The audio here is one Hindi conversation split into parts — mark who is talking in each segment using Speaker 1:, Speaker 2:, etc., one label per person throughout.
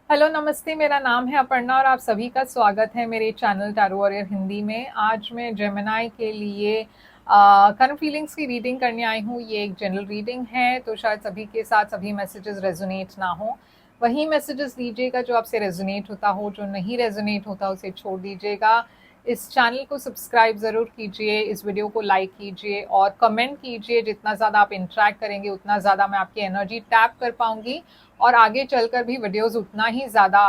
Speaker 1: हेलो नमस्ते, मेरा नाम है अपर्णा और आप सभी का स्वागत है मेरे चैनल टैरो वॉरियर हिंदी में। आज मैं जेमिनाई के लिए करंट फीलिंग्स की रीडिंग करने आई हूँ। ये एक जनरल रीडिंग है, तो शायद सभी के साथ सभी मैसेजेस रेजोनेट ना हो। वही मैसेजेस लीजिएगा जो आपसे रेजोनेट होता हो, जो नहीं रेजोनेट होता उसे छोड़ दीजिएगा। इस चैनल को सब्सक्राइब ज़रूर कीजिए, इस वीडियो को लाइक कीजिए और कमेंट कीजिए। जितना ज़्यादा आप इंटरेक्ट करेंगे उतना ज़्यादा मैं आपकी एनर्जी टैप कर पाऊंगी और आगे चलकर भी वीडियोस उतना ही ज़्यादा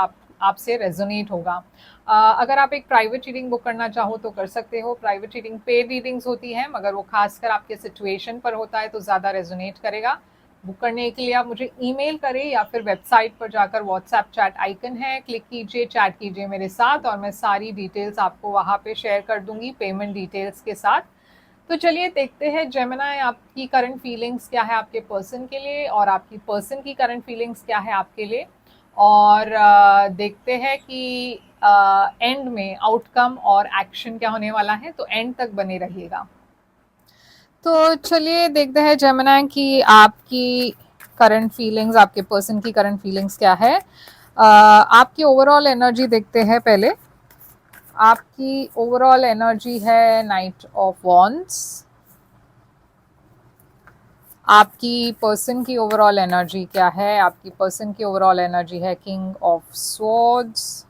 Speaker 1: आपसे रेजोनेट होगा। अगर आप एक प्राइवेट रीडिंग बुक करना चाहो तो कर सकते हो। प्राइवेट रीडिंग पेड रीडिंग्स होती है, मगर वो खासकर आपके सिचुएशन पर होता है तो ज़्यादा रेजोनेट करेगा। बुक करने के लिए आप मुझे ईमेल करें या फिर वेबसाइट पर जाकर व्हाट्सएप चैट आइकन है, क्लिक कीजिए, चैट कीजिए मेरे साथ और मैं सारी डिटेल्स आपको वहाँ पे शेयर कर दूंगी पेमेंट डिटेल्स के साथ। तो चलिए देखते हैं जेमिनी आपकी करंट फीलिंग्स क्या है आपके पर्सन के लिए और आपकी पर्सन की करंट फीलिंग्स क्या है आपके लिए। और देखते हैं कि एंड में आउटकम और एक्शन क्या होने वाला है, तो एंड तक बने रहिएगा। तो चलिए देखते हैं जेमिनी की आपकी करंट फीलिंग्स, आपके पर्सन की करंट फीलिंग्स क्या है। आपकी ओवरऑल एनर्जी देखते हैं पहले। आपकी ओवरऑल एनर्जी है नाइट ऑफ वॉन्ड्स। आपकी पर्सन की ओवरऑल एनर्जी क्या है? आपकी पर्सन की ओवरऑल एनर्जी है किंग ऑफ स्वॉर्ड्स।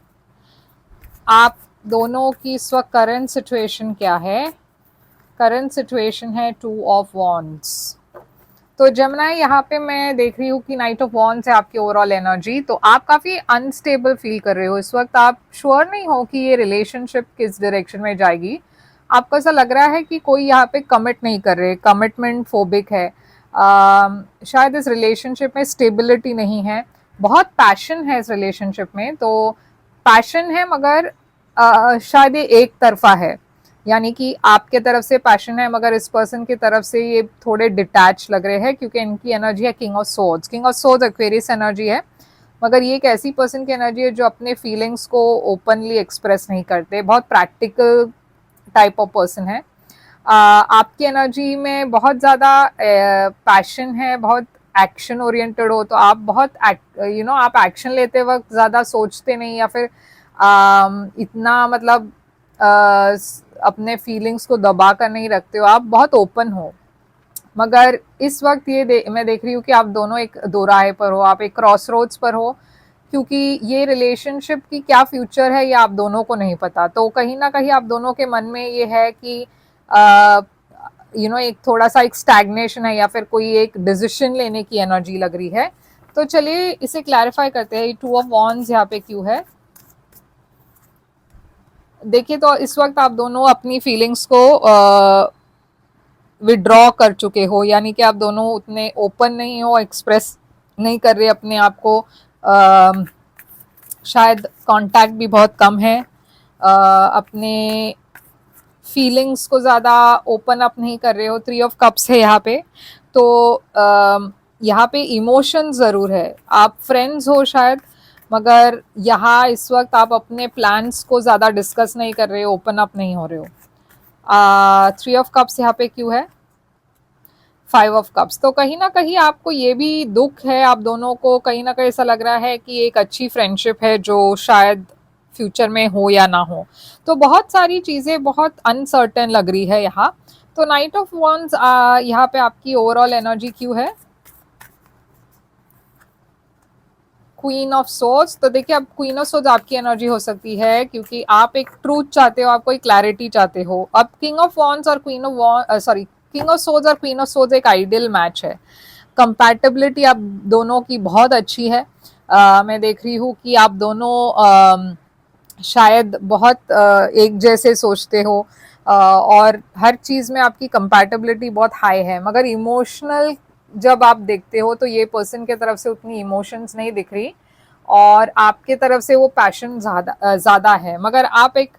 Speaker 1: आप दोनों की इस वक्त करंट सिचुएशन क्या है? करंट सिचुएशन है टू ऑफ वॉन्ड्स। तो जेमिनी यहाँ पे मैं देख रही हूँ कि नाइट ऑफ वॉन्ड्स है आपकी ओवरऑल एनर्जी। तो आप काफ़ी अनस्टेबल फील कर रहे हो इस वक्त। आप श्योर नहीं हो कि ये रिलेशनशिप किस डायरेक्शन में जाएगी। आपको ऐसा लग रहा है कि कोई यहाँ पे कमिट नहीं कर रहे, कमिटमेंट फोबिक है। शायद इस रिलेशनशिप में स्टेबिलिटी नहीं है। बहुत पैशन है इस रिलेशनशिप में, तो पैशन है मगर शायद ये एक तरफा है। यानी कि आपके तरफ से पैशन है मगर इस पर्सन की तरफ से ये थोड़े डिटैच लग रहे हैं, क्योंकि इनकी एनर्जी है king of swords. King of swords Aquarius energy है, मगर ये एक ऐसी पर्सन की एनर्जी है जो अपने फीलिंग्स को ओपनली एक्सप्रेस नहीं करते। बहुत प्रैक्टिकल टाइप ऑफ पर्सन है। आपकी एनर्जी में बहुत ज़्यादा पैशन है, बहुत एक्शन ओरिएंटेड हो, तो आप बहुत आप एक्शन लेते वक्त ज़्यादा सोचते नहीं या फिर इतना मतलब अपने फीलिंग्स को दबा कर नहीं रखते हो। आप बहुत ओपन हो, मगर इस वक्त मैं देख रही हूँ कि आप दोनों एक दो राह पर हो, आप एक क्रॉस रोड्स पर हो, क्योंकि ये रिलेशनशिप की क्या फ्यूचर है ये आप दोनों को नहीं पता। तो कहीं ना कहीं आप दोनों के मन में ये है कि एक थोड़ा सा एक स्टैग्नेशन है या फिर कोई एक डिसीजन लेने की एनर्जी लग रही है। तो चलिए इसे क्लैरिफाई करते हैं, टू ऑफ वॉन्ड्स यहाँ पे क्यों है। देखिए, तो इस वक्त आप दोनों अपनी फीलिंग्स को विड्रॉ कर चुके हो, यानी कि आप दोनों उतने ओपन नहीं हो, एक्सप्रेस नहीं कर रहे अपने आप को। शायद कांटेक्ट भी बहुत कम है। अपने फीलिंग्स को ज़्यादा ओपन अप नहीं कर रहे हो। 3 ऑफ कप्स है यहाँ पे। तो यहाँ पे इमोशन ज़रूर है। आप फ्रेंड्स हो शायद, मगर यहाँ इस वक्त आप अपने प्लान्स को ज़्यादा डिस्कस नहीं कर रहे हो, ओपन अप नहीं हो रहे हो। 3 ऑफ कप्स यहाँ पे क्यों है? 5 ऑफ कप्स। तो कहीं ना कहीं आपको ये भी दुख है, आप दोनों को कहीं ना कहीं ऐसा लग रहा है कि एक अच्छी फ्रेंडशिप है जो शायद फ्यूचर में हो या ना हो। तो बहुत सारी चीज़ें बहुत अनसर्टेन लग रही है यहाँ। तो नाइट ऑफ वॉन्ड्स यहाँ पे आपकी ओवरऑल एनर्जी क्यों है? Queen of swords. तो देखिए, अब क्वीन ऑफ सोर्ड्स आपकी एनर्जी हो सकती है क्योंकि आप एक ट्रूथ चाहते हो, आप कोई क्लैरिटी चाहते हो। अब किंग ऑफ वॉन्ड्स और queen of king of swords और क्वीन ऑफ सोर्ड्स एक आइडियल मैच है। कंपैटिबिलिटी आप दोनों की बहुत अच्छी है। मैं देख रही हूँ कि आप दोनों शायद बहुत एक जैसे सोचते हो और हर चीज़ में आपकी कंपैटिबिलिटी बहुत हाई है। मगर इमोशनल जब आप देखते हो तो ये पर्सन के तरफ से उतनी इमोशंस नहीं दिख रही और आपके तरफ से वो पैशन ज़्यादा है। मगर आप एक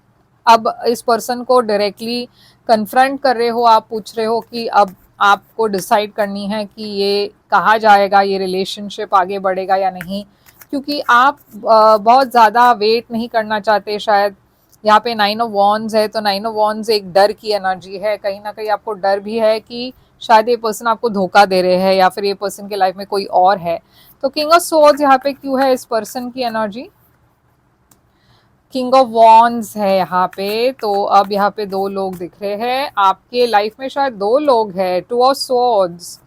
Speaker 1: अब इस पर्सन को डायरेक्टली कन्फ्रंट कर रहे हो। आप पूछ रहे हो कि अब आपको डिसाइड करनी है कि ये कहाँ जाएगा, ये रिलेशनशिप आगे बढ़ेगा या नहीं, क्योंकि आप बहुत ज़्यादा वेट नहीं करना चाहते शायद। यहाँ पे 9 ऑफ वॉन्ड्स है, तो 9 ऑफ वॉन्ड्स एक डर की एनर्जी है। कहीं ना कहीं आपको डर भी है कि शायद ये पर्सन आपको धोखा दे रहे हैं या फिर ये पर्सन के लाइफ में कोई और है। तो किंग ऑफ सोर्ड्स यहाँ पे क्यों है इस पर्सन की एनर्जी? किंग ऑफ वॉन्ड्स है यहाँ पे। तो अब यहाँ पे दो लोग दिख रहे हैं आपके लाइफ में, शायद दो लोग हैं, टू ऑफ सोर्ड्स।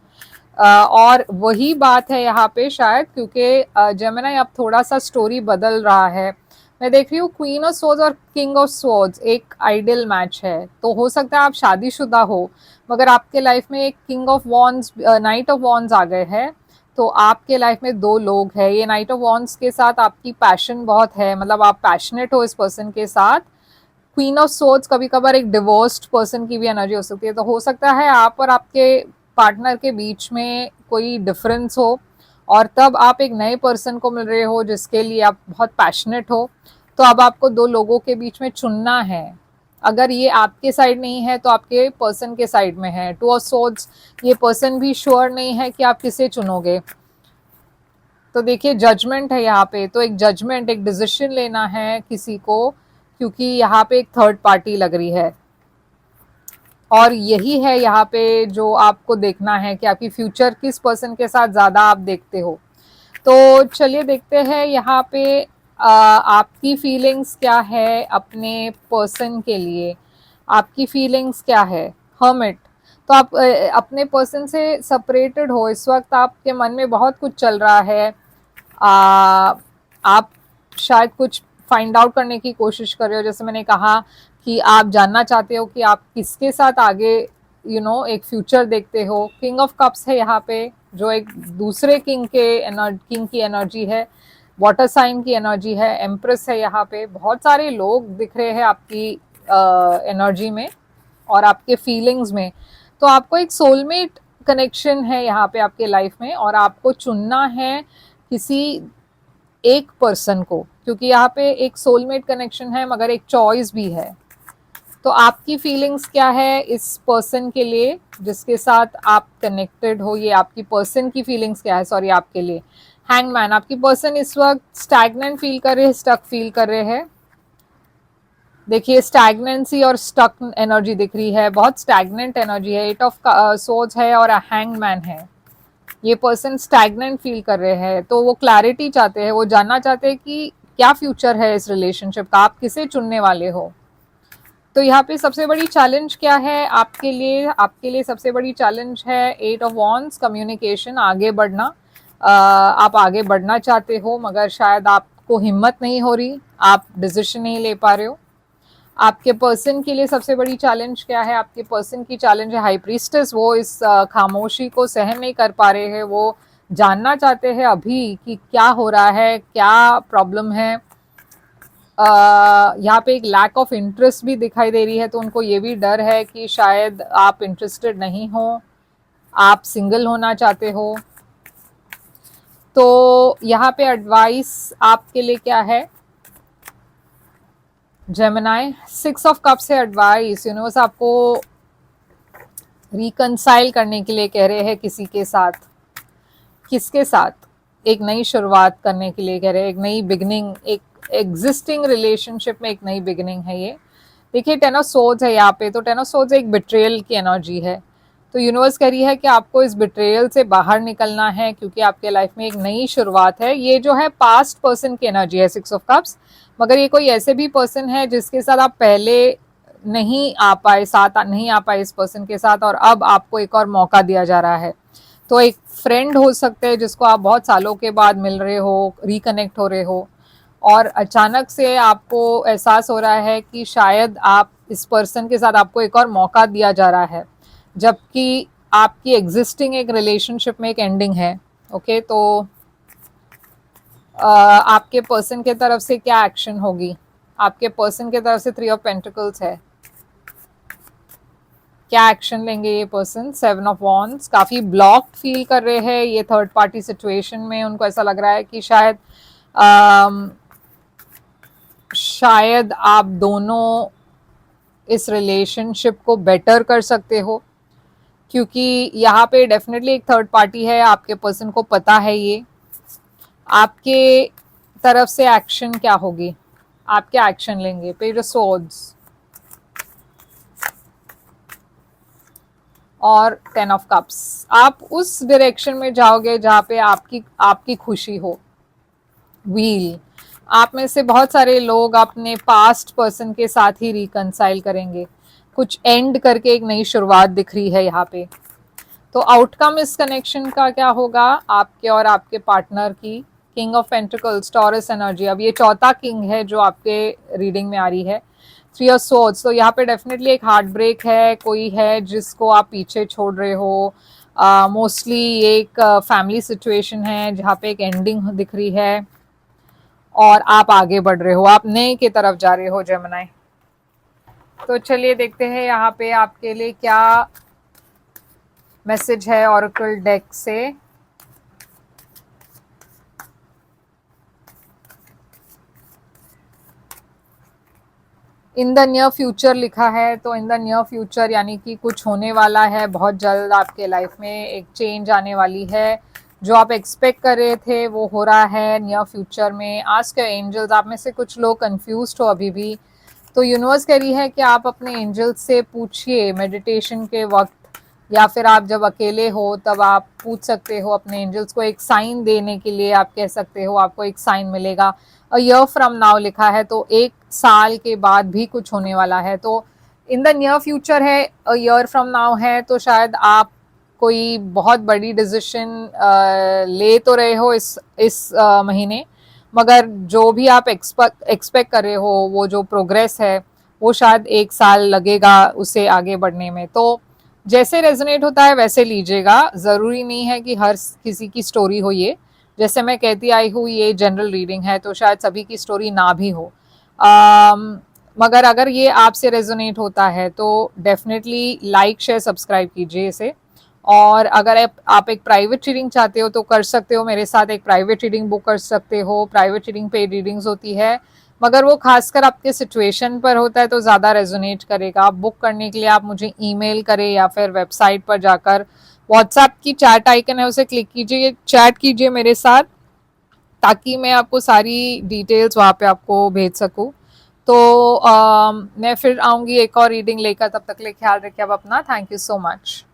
Speaker 1: और वही बात है यहाँ पे शायद, क्योंकि जेमिनी अब थोड़ा सा स्टोरी बदल रहा है। मैं देख रही हूँ क्वीन ऑफ सोर्ड्स और किंग ऑफ सोर्ड्स एक आइडियल मैच है। तो हो सकता है आप शादीशुदा हो, मगर आपके लाइफ में एक king of wands, knight of wands आ गए हैं। तो आपके लाइफ में दो लोग हैं। ये नाइट ऑफ वॉन्ड्स के साथ आपकी पैशन बहुत है, मतलब आप पैशनेट हो इस पर्सन के साथ। क्वीन ऑफ सोर्ड्स कभी कभार एक डिवोर्स्ड पर्सन की भी एनर्जी हो सकती है। तो हो सकता है आप और आपके पार्टनर के बीच में कोई डिफरेंस हो, और तब आप एक नए पर्सन को मिल रहे हो जिसके लिए आप बहुत पैशनेट हो। तो अब आपको दो लोगों के बीच में चुनना है। अगर ये आपके साइड नहीं है तो आपके पर्सन के साइड में है। टू ऑफ सोर्ड्स, ये पर्सन भी श्योर नहीं है कि आप किसे चुनोगे। तो देखिए जजमेंट है यहाँ पे, तो एक जजमेंट, एक डिसीजन लेना है किसी को, क्योंकि यहाँ पे एक थर्ड पार्टी लग रही है। और यही है यहाँ पे जो आपको देखना है कि आपकी फ्यूचर किस पर्सन के साथ ज़्यादा आप देखते हो। तो चलिए देखते हैं यहाँ पे आपकी फीलिंग्स क्या है अपने पर्सन के लिए। आपकी फीलिंग्स क्या है? हर्मिट। तो आप अपने पर्सन से सेपरेटेड हो इस वक्त, आपके मन में बहुत कुछ चल रहा है। आप शायद कुछ फाइंड आउट करने की कोशिश कर रहे हो, जैसे मैंने कहा कि आप जानना चाहते हो कि आप किसके साथ आगे एक फ्यूचर देखते हो। किंग ऑफ कप्स है यहाँ पे, जो एक दूसरे किंग की एनर्जी है, वाटर साइन की एनर्जी है। एम्प्रेस है यहाँ पे। बहुत सारे लोग दिख रहे हैं आपकी एनर्जी में और आपके फीलिंग्स में। तो आपको एक सोलमेट कनेक्शन है यहाँ पे आपके लाइफ में, और आपको चुनना है किसी एक पर्सन को, क्योंकि यहाँ पे एक सोलमेट कनेक्शन है मगर एक चॉइस भी है। तो आपकी फीलिंग्स क्या है इस पर्सन के लिए जिसके साथ आप कनेक्टेड हो? ये आपकी पर्सन की फीलिंग्स क्या है, सॉरी, आपके लिए। हैंगमैन, आपकी पर्सन इस वक्त स्टैग्नेंट फील कर रहे हैं, स्टक फील कर रहे हैं। देखिए स्टैग्नेंसी और स्टक एनर्जी दिख रही है, बहुत स्टैग्नेंट एनर्जी है। एट ऑफ सोर्ड्स है और हैंगमैन है। ये पर्सन स्टैग्नेंट फील कर रहे हैं, तो वो क्लैरिटी चाहते हैं, वो जानना चाहते हैं कि क्या फ्यूचर है इस रिलेशनशिप का, आप किसे चुनने वाले हो। तो यहाँ पे सबसे बड़ी चैलेंज क्या है आपके लिए? आपके लिए सबसे बड़ी चैलेंज है एट ऑफ वॉन्ड्स, कम्युनिकेशन, आगे बढ़ना। आप आगे बढ़ना चाहते हो मगर शायद आपको हिम्मत नहीं हो रही, आप डिसीजन नहीं ले पा रहे हो। आपके पर्सन के लिए सबसे बड़ी चैलेंज क्या है? आपके पर्सन की चैलेंज है हाई प्रीस्टेस। वो इस खामोशी को सहन नहीं कर पा रहे हैं, वो जानना चाहते हैं अभी कि क्या हो रहा है, क्या प्रॉब्लम है। यहाँ पे एक लैक ऑफ इंटरेस्ट भी दिखाई दे रही है, तो उनको ये भी डर है कि शायद आप इंटरेस्टेड नहीं हो, आप सिंगल होना चाहते हो। तो यहाँ पे एडवाइस आपके लिए क्या है? जेमिनी, 6 ऑफ कप्स है एडवाइस। यूनिवर्स आपको रिकंसाइल करने के लिए कह रहे हैं किसी के साथ। किसके साथ? एक नई शुरुआत करने के लिए कह रहे हैं, एक नई बिगनिंग, एक एग्जिस्टिंग रिलेशनशिप में एक नई बिगनिंग है ये। देखिए 10 ऑफ सोर्ड्स है यहाँ पे, तो 10 ऑफ सोर्ड्स एक बिट्रेयल की एनर्जी है। तो यूनिवर्स कह रही है कि आपको इस बिट्रेयल से बाहर निकलना है, क्योंकि आपके लाइफ में एक नई शुरुआत है। ये जो है पास्ट पर्सन की एनर्जी है, 6 ऑफ कप्स, मगर ये कोई ऐसे भी पर्सन है जिसके साथ आप पहले नहीं आ पाए, साथ नहीं आ पाए इस पर्सन के साथ, और अब आपको एक और मौका दिया जा रहा है। तो एक फ्रेंड हो सकते हैं जिसको आप बहुत सालों के बाद मिल रहे हो, रिकनेक्ट हो रहे हो, और अचानक से आपको एहसास हो रहा है कि शायद आप इस पर्सन के साथ, आपको एक और मौका दिया जा रहा है, जबकि आपकी एग्जिस्टिंग एक रिलेशनशिप में एक एंडिंग है। ओके, तो आपके पर्सन के तरफ से क्या एक्शन होगी? आपके पर्सन के तरफ से 3 ऑफ पेंटिकल्स है, क्या एक्शन लेंगे ये पर्सन? 7 ऑफ वॉन्ड्स, काफ़ी ब्लॉक्ड फील कर रहे हैं ये थर्ड पार्टी सिचुएशन में। उनको ऐसा लग रहा है कि शायद आप दोनों इस रिलेशनशिप को बेटर कर सकते हो, क्योंकि यहाँ पे डेफिनेटली एक थर्ड पार्टी है, आपके पर्सन को पता है ये। आपके तरफ से एक्शन क्या होगी? आप क्या एक्शन लेंगे? पेज ऑफ सोर्ड्स, और 10 ऑफ कप्स। आप उस डायरेक्शन में जाओगे जहाँ पे आपकी आपकी खुशी हो। व्हील, आप में से बहुत सारे लोग अपने पास्ट पर्सन के साथ ही रिकंसाइल करेंगे, कुछ एंड करके एक नई शुरुआत दिख रही है यहाँ पे। तो आउटकम इस कनेक्शन का क्या होगा, आपके और आपके पार्टनर की। King of pentacles, taurus energy, अब ये चौथा किंग है जो आपके रीडिंग में आ रही है। 3 ऑफ सोर्ड्स, तो यहाँ पे डेफिनेटली एक हार्ट ब्रेक है, कोई है जिसको आप पीछे छोड़ रहे हो। मोस्टली एक फैमिली सिचुएशन है जहाँ पे एक एंडिंग दिख रही है और आप आगे बढ़ रहे हो, आप नए की तरफ जा रहे हो जेमिनी। तो चलिए देखते हैं यहाँ पे आपके लिए क्या मैसेज है ऑरेकल डेक से। इन द नियर फ्यूचर लिखा है, तो इन द नियर फ्यूचर यानी कि कुछ होने वाला है बहुत जल्द आपके लाइफ में, एक चेंज आने वाली है। जो आप एक्सपेक्ट कर रहे थे वो हो रहा है नियर फ्यूचर में। आस्क योर एंजल्स, आप में से कुछ लोग कंफ्यूज्ड हो अभी भी, तो यूनिवर्स कह रही है कि आप अपने एंजल्स से पूछिए मेडिटेशन के वक्त, या फिर आप जब अकेले हो तब आप पूछ सकते हो अपने एंजल्स को, एक साइन देने के लिए आप कह सकते हो, आपको एक साइन मिलेगा। अ ईयर फ्रॉम नाउ लिखा है, तो एक साल के बाद भी कुछ होने वाला है। तो इन द नियर फ्यूचर है, अ ईयर फ्रॉम नाउ है, तो शायद आप कोई बहुत बड़ी डिसीजन ले तो रहे हो इस महीने, मगर जो भी आप एक्सपेक्ट कर रहे हो, वो जो प्रोग्रेस है वो शायद एक साल लगेगा उसे आगे बढ़ने में। तो जैसे रेजोनेट होता है वैसे लीजिएगा, ज़रूरी नहीं है कि हर किसी की स्टोरी हो ये। जैसे मैं कहती आई हूँ ये जनरल रीडिंग है, तो शायद सभी की स्टोरी ना भी हो। मगर अगर ये आपसे रेजोनेट होता है तो डेफिनेटली लाइक शेयर सब्सक्राइब कीजिए इसे। और अगर आप एक प्राइवेट रीडिंग चाहते हो तो कर सकते हो, मेरे साथ एक प्राइवेट रीडिंग बुक कर सकते हो। प्राइवेट रीडिंग पेड रीडिंग्स होती है, मगर वो खासकर आपके सिचुएशन पर होता है तो ज़्यादा रेजोनेट करेगा। आप बुक करने के लिए आप मुझे ईमेल करें या फिर वेबसाइट पर जाकर व्हाट्सएप की चैट आइकन है उसे क्लिक कीजिए, चैट कीजिए मेरे साथ, ताकि मैं आपको सारी डिटेल्स वहाँ पे आपको भेज सकूँ। तो मैं फिर आऊँगी एक और रीडिंग लेकर, तब तक के लिए ख्याल रखिए आप अपना। Thank you so much.